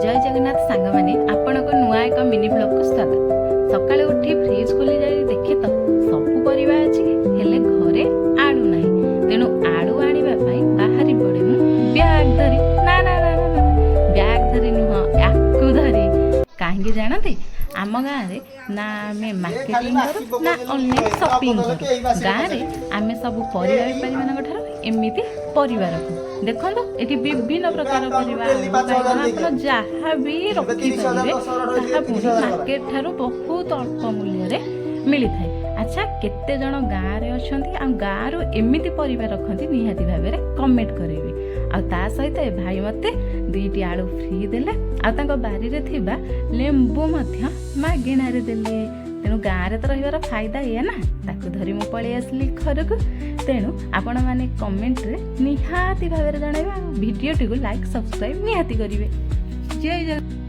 जय जगन्नाथ सांग मैंने आपण को नुआ एक मिनी ब्लॉग को स्वागत। सकाळे उठी फ्रिज खोली जाई देखी तो सबु परिबा अछि हेले घरे आड़ू नाही, तेणु आड़ू आनिबा पई बाहरी पड़े मु ब्याग धरी ना ना ना ना ब्याग धरी नुह याकु धरी काहेकि जानते आम गाँव में ना आमे मार्केटिंग करू ना ऑनलाइन शॉपिंग करू। गाँव में आमे सब परिवार बेपारी मान ठार एमती परिवार रखू। देखो ये विभिन्न प्रकार परिवार जहाँ भी रखिपारे ताहा पुणी मार्केट ठारू बहुत अल्प मूल्य मिली थाए। अच्छा केते जन गाँव में अच्छा आ गाँव रु एमती परिवार रखती निहाती भाव में कमेंट करेंगे। आ सहित ए भाई मते 2टी आलू फ्री देले आ बारी रे थिबा लेंबू मध्य मागिना रे देले। तेणु गाँव में तो रहिबार फायदा ये ना, ताकू धरी मु पळी आसली घर को। तेणु आपण माने कमेंट रे निहाती भाव में जणाइबा, वीडियो टी को लाइक सब्सक्राइब निहाती करिवे। जय जय।